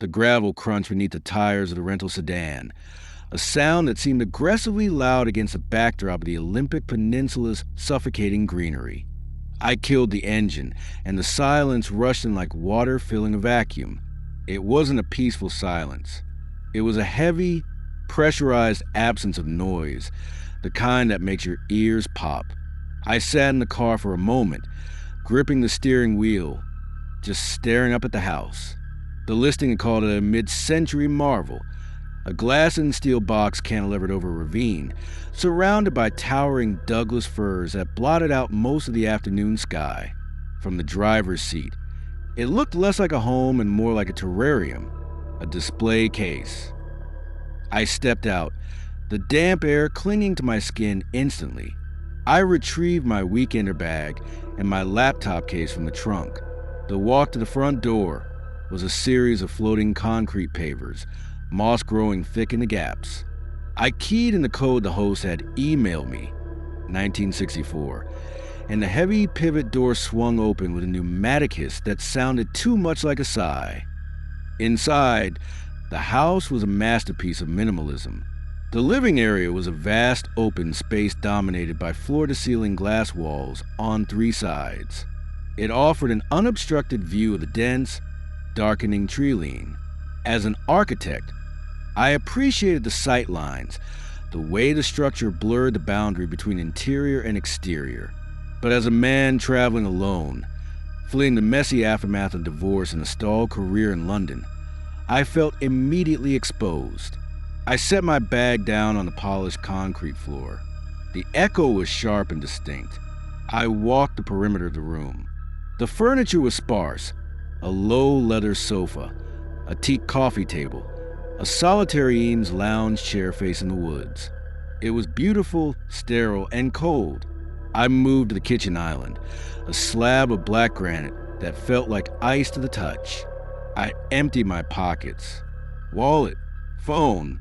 the gravel crunch beneath the tires of the rental sedan, a sound that seemed aggressively loud against the backdrop of the Olympic Peninsula's suffocating greenery. I killed the engine, and the silence rushed in like water filling a vacuum. It wasn't a peaceful silence. It was a heavy, pressurized absence of noise, the kind that makes your ears pop. I sat in the car for a moment, gripping the steering wheel, just staring up at the house. The listing had called it a mid-century marvel, a glass and steel box cantilevered over a ravine, surrounded by towering Douglas firs that blotted out most of the afternoon sky. From the driver's seat, it looked less like a home and more like a terrarium, a display case. I stepped out, the damp air clinging to my skin instantly. I retrieved my weekender bag and my laptop case from the trunk. The walk to the front door was a series of floating concrete pavers, moss growing thick in the gaps. I keyed in the code the host had emailed me, 1964, and the heavy pivot door swung open with a pneumatic hiss that sounded too much like a sigh. Inside, the house was a masterpiece of minimalism. The living area was a vast open space dominated by floor-to-ceiling glass walls on 3 sides. It offered an unobstructed view of the dense, darkening tree line. As an architect, I appreciated the sight lines, the way the structure blurred the boundary between interior and exterior. But as a man traveling alone, fleeing the messy aftermath of divorce and a stalled career in London, I felt immediately exposed. I set my bag down on the polished concrete floor. The echo was sharp and distinct. I walked the perimeter of the room. The furniture was sparse: a low leather sofa, a teak coffee table, a solitary Eames lounge chair facing the woods. It was beautiful, sterile, and cold. I moved to the kitchen island, a slab of black granite that felt like ice to the touch. I emptied my pockets, wallet, phone,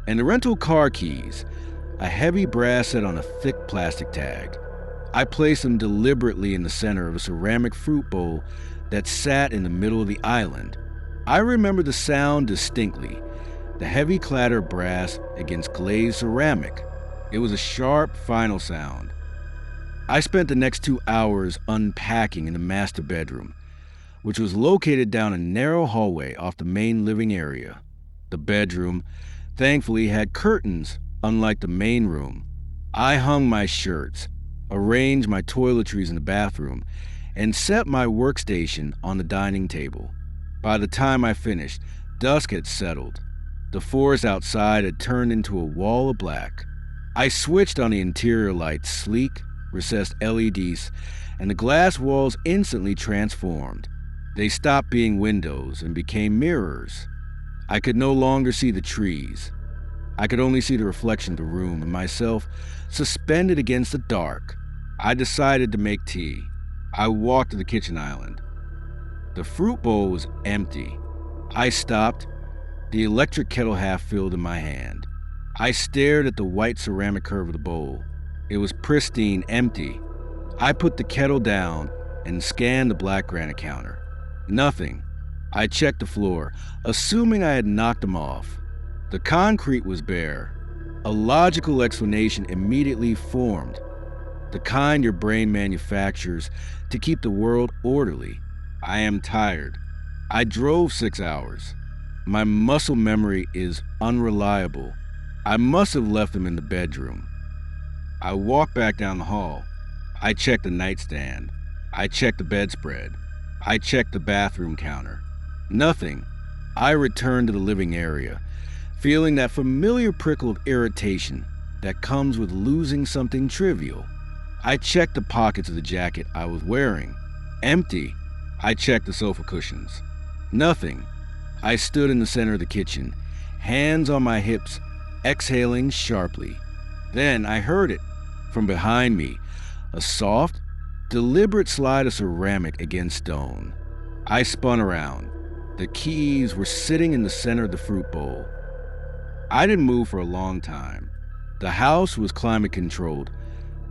and the rental car keys, a heavy brass set on a thick plastic tag. I placed them deliberately in the center of a ceramic fruit bowl that sat in the middle of the island. I remember the sound distinctly, the heavy clatter of brass against glazed ceramic. It was a sharp, final sound. I spent the next 2 hours unpacking in the master bedroom, which was located down a narrow hallway off the main living area. The bedroom, thankfully, had curtains, unlike the main room. I hung my shirts, arranged my toiletries in the bathroom, and set my workstation on the dining table. By the time I finished, dusk had settled. The forest outside had turned into a wall of black. I switched on the interior lights, sleek, recessed LEDs, and the glass walls instantly transformed. They stopped being windows and became mirrors. I could no longer see the trees. I could only see the reflection of the room and myself suspended against the dark. I decided to make tea. I walked to the kitchen island. The fruit bowl was empty. I stopped, the electric kettle half filled in my hand. I stared at the white ceramic curve of the bowl. It was pristine, empty. I put the kettle down and scanned the black granite counter. Nothing. I checked the floor, assuming I had knocked them off. The concrete was bare. A logical explanation immediately formed, the kind your brain manufactures to keep the world orderly. I am tired. I drove 6 hours. My muscle memory is unreliable. I must have left them in the bedroom. I walked back down the hall. I checked the nightstand. I checked the bedspread. I checked the bathroom counter. Nothing. I returned to the living area, feeling that familiar prickle of irritation that comes with losing something trivial. I checked the pockets of the jacket I was wearing. Empty. I checked the sofa cushions. Nothing. I stood in the center of the kitchen, hands on my hips, exhaling sharply. Then I heard it. From behind me, a soft, deliberate slide of ceramic against stone. I spun around. The keys were sitting in the center of the fruit bowl. I didn't move for a long time. The house was climate controlled,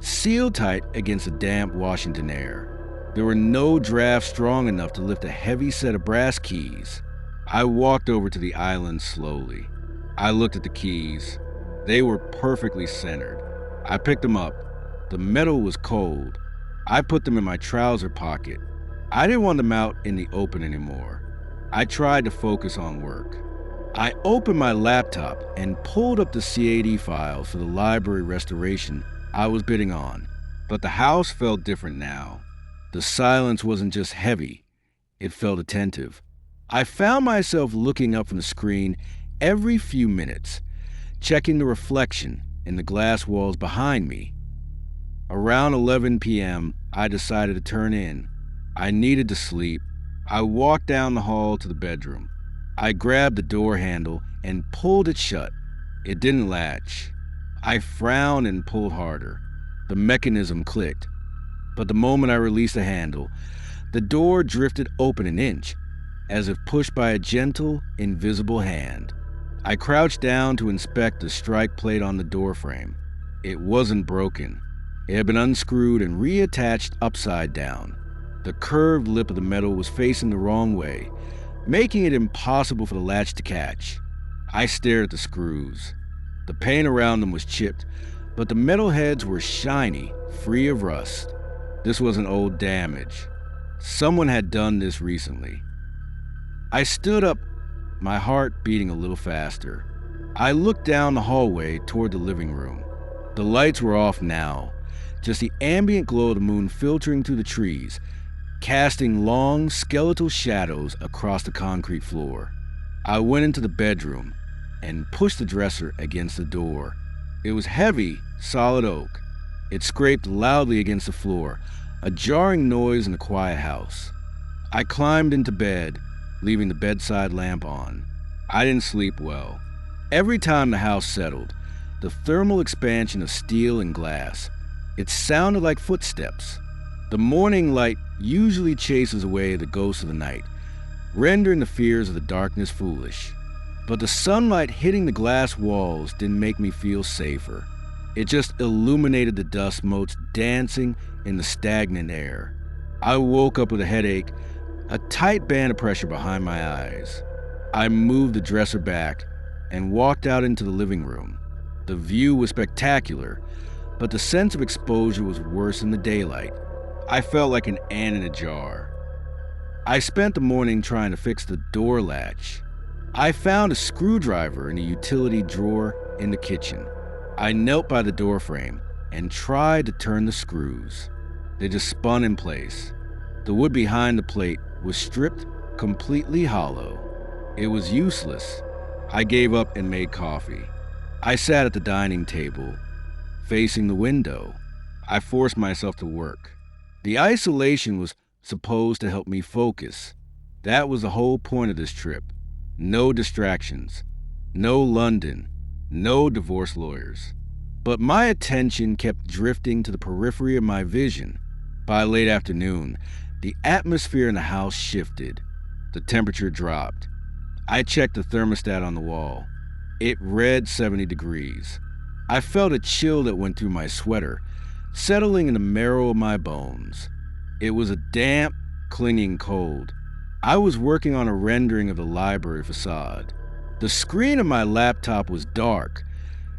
sealed tight against the damp Washington air. There were no drafts strong enough to lift a heavy set of brass keys. I walked over to the island slowly. I looked at the keys. They were perfectly centered. I picked them up. The metal was cold. I put them in my trouser pocket. I didn't want them out in the open anymore. I tried to focus on work. I opened my laptop and pulled up the CAD files for the library restoration I was bidding on. But the house felt different now. The silence wasn't just heavy, it felt attentive. I found myself looking up from the screen every few minutes, checking the reflection in the glass walls behind me. Around 11 p.m., I decided to turn in. I needed to sleep. I walked down the hall to the bedroom. I grabbed the door handle and pulled it shut. It didn't latch. I frowned and pulled harder. The mechanism clicked. But the moment I released the handle, the door drifted open an inch, as if pushed by a gentle, invisible hand. I crouched down to inspect the strike plate on the doorframe. It wasn't broken. It had been unscrewed and reattached upside down. The curved lip of the metal was facing the wrong way, making it impossible for the latch to catch. I stared at the screws. The paint around them was chipped, but the metal heads were shiny, free of rust. This wasn't old damage. Someone had done this recently. I stood up, my heart beating a little faster. I looked down the hallway toward the living room. The lights were off now, just the ambient glow of the moon filtering through the trees, casting long, skeletal shadows across the concrete floor. I went into the bedroom and pushed the dresser against the door. It was heavy, solid oak. It scraped loudly against the floor, a jarring noise in the quiet house. I climbed into bed, leaving the bedside lamp on. I didn't sleep well. Every time the house settled, the thermal expansion of steel and glass, it sounded like footsteps. The morning light usually chases away the ghosts of the night, rendering the fears of the darkness foolish. But the sunlight hitting the glass walls didn't make me feel safer. It just illuminated the dust motes dancing in the stagnant air. I woke up with a headache, a tight band of pressure behind my eyes. I moved the dresser back and walked out into the living room. The view was spectacular, but the sense of exposure was worse in the daylight. I felt like an ant in a jar. I spent the morning trying to fix the door latch. I found a screwdriver in a utility drawer in the kitchen. I knelt by the doorframe and tried to turn the screws. They just spun in place. The wood behind the plate was stripped completely hollow. It was useless. I gave up and made coffee. I sat at the dining table, facing the window. I forced myself to work. The isolation was supposed to help me focus. That was the whole point of this trip. No distractions. No London. No divorce lawyers. But my attention kept drifting to the periphery of my vision. By late afternoon, the atmosphere in the house shifted. The temperature dropped. I checked the thermostat on the wall. It read 70 degrees. I felt a chill that went through my sweater, settling in the marrow of my bones. It was a damp, clinging cold. I was working on a rendering of the library facade. The screen of my laptop was dark,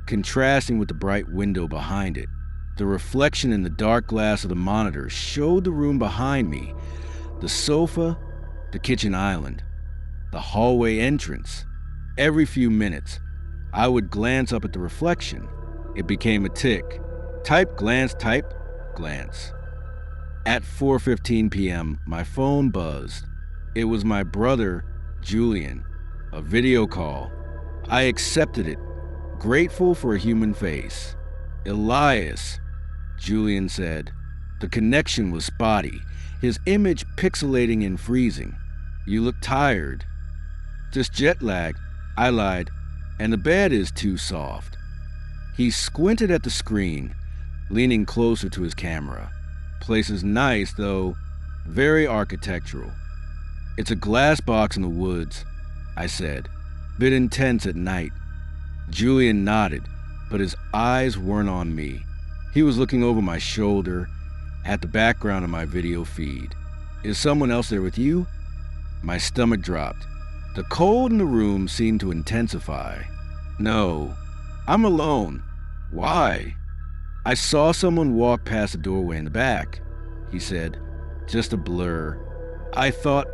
contrasting with the bright window behind it. The reflection in the dark glass of the monitor showed the room behind me, the sofa, the kitchen island, the hallway entrance. Every few minutes, I would glance up at the reflection. It became a tick. Type, glance, type, glance. At 4:15 p.m., my phone buzzed. It was my brother, Julian. A video call. I accepted it, grateful for a human face. Elias, Julian said. The connection was spotty, his image pixelating and freezing. You look tired. Just jet lag, I lied, and the bed is too soft. He squinted at the screen, leaning closer to his camera. Place is nice, though very architectural. It's a glass box in the woods, I said. Bit intense at night. Julian nodded, but his eyes weren't on me. He was looking over my shoulder at the background of my video feed. Is someone else there with you? My stomach dropped. The cold in the room seemed to intensify. No, I'm alone. Why? I saw someone walk past the doorway in the back, he said. Just a blur. I thought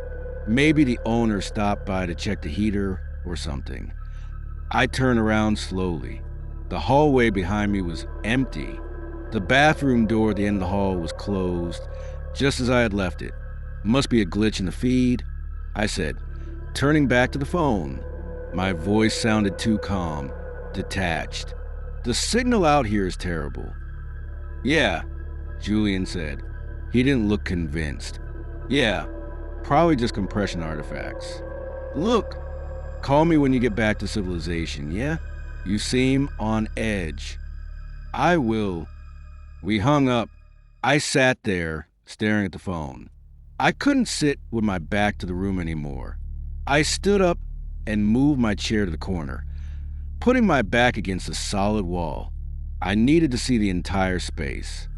maybe the owner stopped by to check the heater or something. I turned around slowly. The hallway behind me was empty. The bathroom door at the end of the hall was closed, just as I had left it. Must be a glitch in the feed, I said, turning back to the phone. My voice sounded too calm, detached. The signal out here is terrible. Yeah, Julian said. He didn't look convinced. Yeah, probably just compression artifacts. Look, call me when you get back to civilization, yeah? You seem on edge. I will. We hung up. I sat there, staring at the phone. I couldn't sit with my back to the room anymore. I stood up and moved my chair to the corner, putting my back against a solid wall. I needed to see the entire space.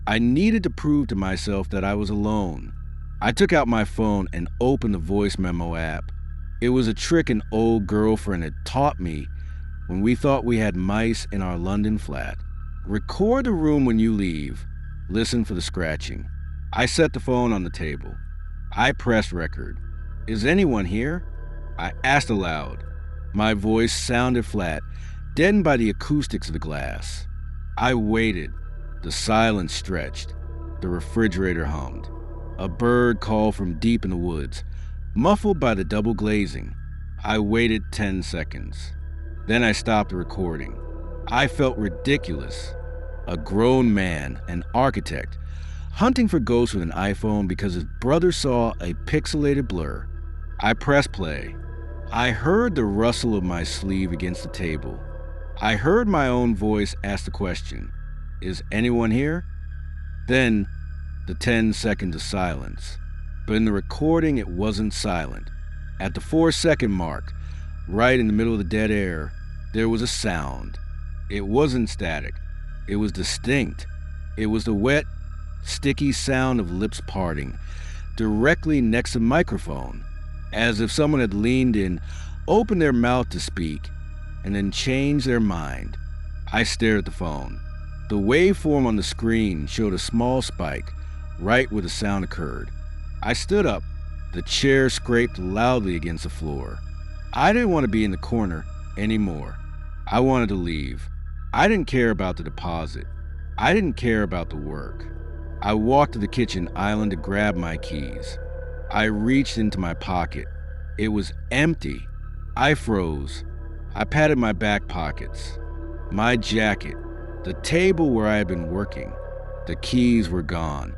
I needed to prove to myself that I was alone. I took out my phone and opened the voice memo app. It was a trick an old girlfriend had taught me when we thought we had mice in our London flat. Record the room when you leave. Listen for the scratching. I set the phone on the table. I pressed record. Is anyone here? I asked aloud. My voice sounded flat, deadened by the acoustics of the glass. I waited. The silence stretched. The refrigerator hummed. A bird called from deep in the woods, muffled by the double glazing. I waited 10 seconds. Then I stopped the recording. I felt ridiculous. A grown man, an architect, hunting for ghosts with an iPhone because his brother saw a pixelated blur. I pressed play. I heard the rustle of my sleeve against the table. I heard my own voice ask the question, is anyone here? Then, the 10 seconds of silence. But in the recording, it wasn't silent. At the 4-second mark, right in the middle of the dead air, there was a sound. It wasn't static. It was distinct. It was the wet, sticky sound of lips parting, directly next to the microphone, as if someone had leaned in, opened their mouth to speak, and then changed their mind. I stared at the phone. The waveform on the screen showed a small spike, right where the sound occurred. I stood up. The chair scraped loudly against the floor. I didn't want to be in the corner anymore. I wanted to leave. I didn't care about the deposit. I didn't care about the work. I walked to the kitchen island to grab my keys. I reached into my pocket. It was empty. I froze. I patted my back pockets. My jacket. The table where I had been working. The keys were gone.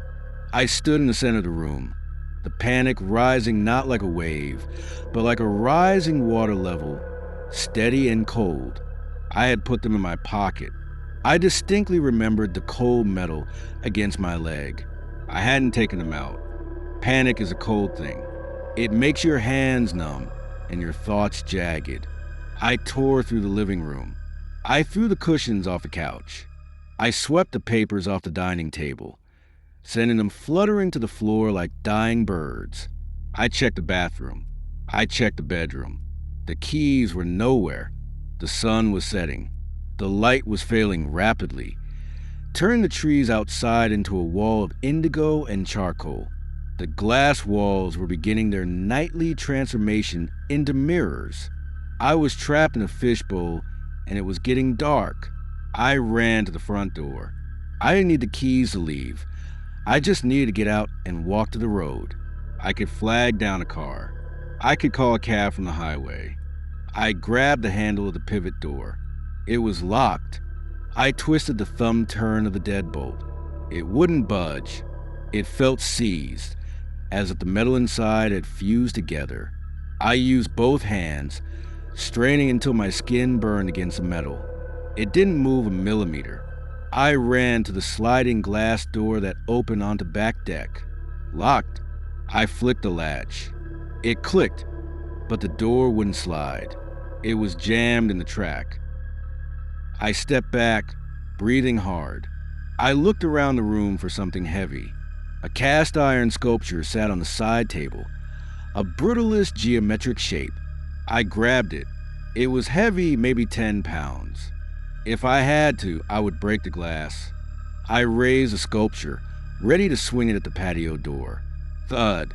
I stood in the center of the room. The panic rising not like a wave, but like a rising water level, steady and cold. I had put them in my pocket. I distinctly remembered the cold metal against my leg. I hadn't taken them out. Panic is a cold thing. It makes your hands numb and your thoughts jagged. I tore through the living room. I threw the cushions off the couch. I swept the papers off the dining table, sending them fluttering to the floor like dying birds. I checked the bathroom. I checked the bedroom. The keys were nowhere. The sun was setting. The light was failing rapidly, turning the trees outside into a wall of indigo and charcoal. The glass walls were beginning their nightly transformation into mirrors. I was trapped in a fishbowl, and it was getting dark. I ran to the front door. I didn't need the keys to leave. I just needed to get out and walk to the road. I could flag down a car. I could call a cab from the highway. I grabbed the handle of the pivot door. It was locked. I twisted the thumb turn of the deadbolt. It wouldn't budge. It felt seized, as if the metal inside had fused together. I used both hands, straining until my skin burned against the metal. It didn't move a millimeter. I ran to the sliding glass door that opened onto back deck. Locked. I flicked the latch. It clicked, but the door wouldn't slide. It was jammed in the track. I stepped back, breathing hard. I looked around the room for something heavy. A cast iron sculpture sat on the side table, a brutalist geometric shape, I grabbed it. It was heavy, maybe 10 pounds. If I had to, I would break the glass. I raised the sculpture, ready to swing it at the patio door. Thud.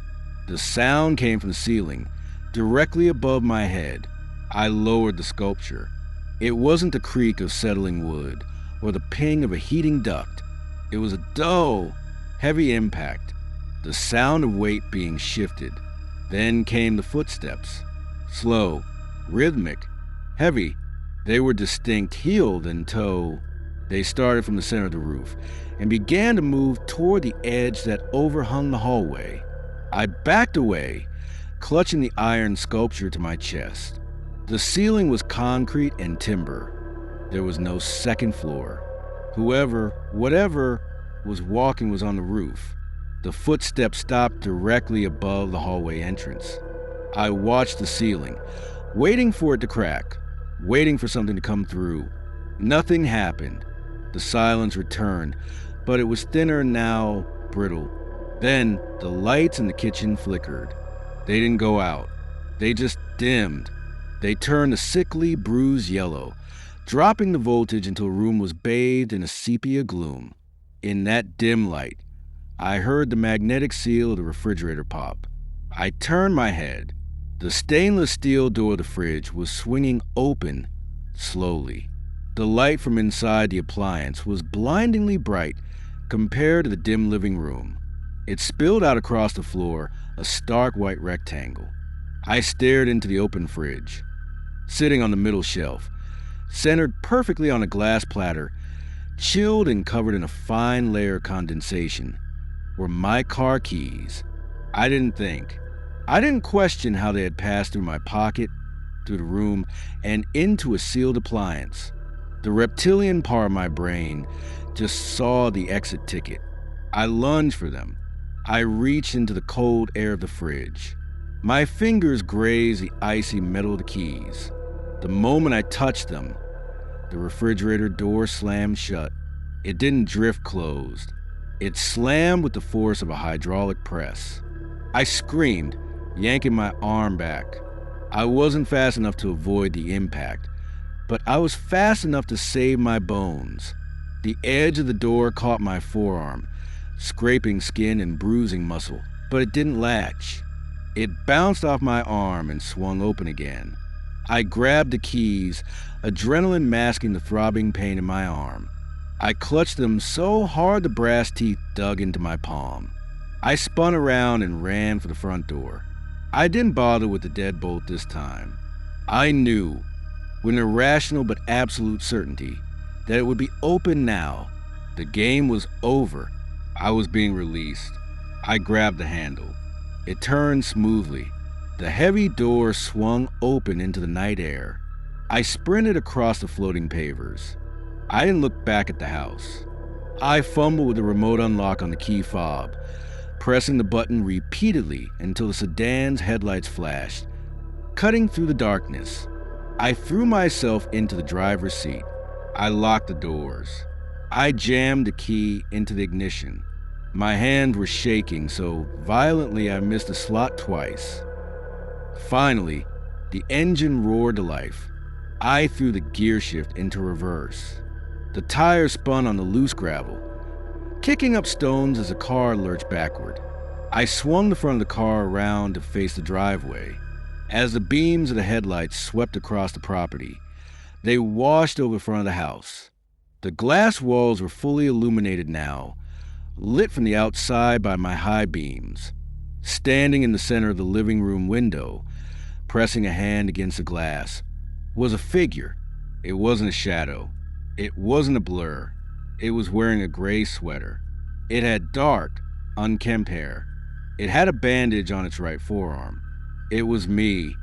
The sound came from the ceiling, directly above my head. I lowered the sculpture. It wasn't the creak of settling wood or the ping of a heating duct. It was a dull, heavy impact, the sound of weight being shifted. Then came the footsteps. Slow, rhythmic, heavy. They were distinct, heel and toe. They started from the center of the roof and began to move toward the edge that overhung the hallway. I backed away, clutching the iron sculpture to my chest. The ceiling was concrete and timber. There was no second floor. Whatever was walking was on the roof. The footsteps stopped directly above the hallway entrance. I watched the ceiling, waiting for it to crack, waiting for something to come through. Nothing happened. The silence returned, but it was thinner now, brittle. Then the lights in the kitchen flickered. They didn't go out. They just dimmed. They turned a sickly, bruised yellow, dropping the voltage until the room was bathed in a sepia gloom. In that dim light, I heard the magnetic seal of the refrigerator pop. I turned my head. The stainless steel door of the fridge was swinging open, slowly. The light from inside the appliance was blindingly bright compared to the dim living room. It spilled out across the floor, a stark white rectangle. I stared into the open fridge. Sitting on the middle shelf, centered perfectly on a glass platter, chilled and covered in a fine layer of condensation, were my car keys. I didn't think. I didn't question how they had passed through my pocket, through the room, and into a sealed appliance. The reptilian part of my brain just saw the exit ticket. I lunged for them. I reached into the cold air of the fridge. My fingers grazed the icy metal of the keys. The moment I touched them, the refrigerator door slammed shut. It didn't drift closed. It slammed with the force of a hydraulic press. I screamed, yanking my arm back. I wasn't fast enough to avoid the impact, but I was fast enough to save my bones. The edge of the door caught my forearm, scraping skin and bruising muscle, but it didn't latch. It bounced off my arm and swung open again. I grabbed the keys, adrenaline masking the throbbing pain in my arm. I clutched them so hard the brass teeth dug into my palm. I spun around and ran for the front door. I didn't bother with the deadbolt this time. I knew, with an irrational but absolute certainty, that it would be open now. The game was over. I was being released. I grabbed the handle. It turned smoothly. The heavy door swung open into the night air. I sprinted across the floating pavers. I didn't look back at the house. I fumbled with the remote unlock on the key fob, pressing the button repeatedly until the sedan's headlights flashed, cutting through the darkness. I threw myself into the driver's seat. I locked the doors. I jammed the key into the ignition. My hands were shaking so violently I missed the slot twice. Finally, the engine roared to life. I threw the gear shift into reverse. The tires spun on the loose gravel, kicking up stones as the car lurched backward. I swung the front of the car around to face the driveway. As the beams of the headlights swept across the property, they washed over the front of the house. The glass walls were fully illuminated now, lit from the outside by my high beams. Standing in the center of the living room window, pressing a hand against the glass, was a figure. It wasn't a shadow. It wasn't a blur. It was wearing a gray sweater. It had dark, unkempt hair. It had a bandage on its right forearm. It was me.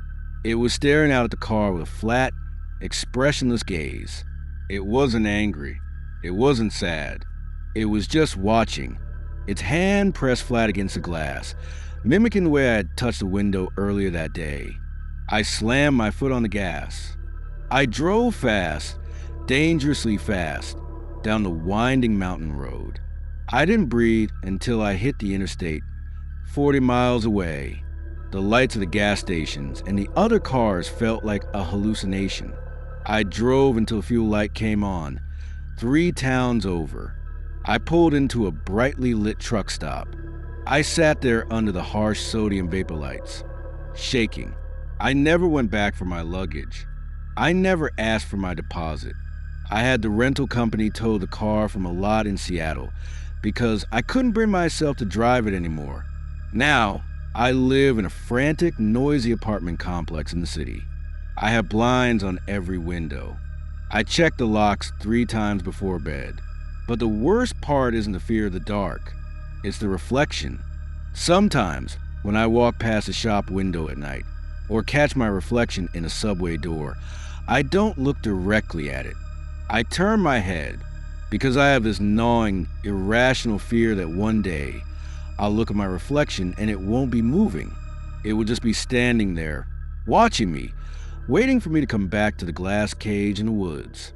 It was staring out at the car with a flat, expressionless gaze. It wasn't angry. It wasn't sad. It was just watching. Its hand pressed flat against the glass, mimicking the way I had touched the window earlier that day. I slammed my foot on the gas. I drove fast, dangerously fast, down the winding mountain road. I didn't breathe until I hit the interstate, 40 miles away. The lights of the gas stations and the other cars felt like a hallucination. I drove until a fuel light came on, 3 towns over. I pulled into a brightly lit truck stop. I sat there under the harsh sodium vapor lights, shaking. I never went back for my luggage. I never asked for my deposit. I had the rental company tow the car from a lot in Seattle because I couldn't bring myself to drive it anymore. Now, I live in a frantic, noisy apartment complex in the city. I have blinds on every window. I check the locks 3 times before bed. But the worst part isn't the fear of the dark. It's the reflection. Sometimes, when I walk past a shop window at night, or catch my reflection in a subway door, I don't look directly at it. I turn my head because I have this gnawing, irrational fear that one day I'll look at my reflection and it won't be moving. It will just be standing there, watching me, waiting for me to come back to the glass cage in the woods.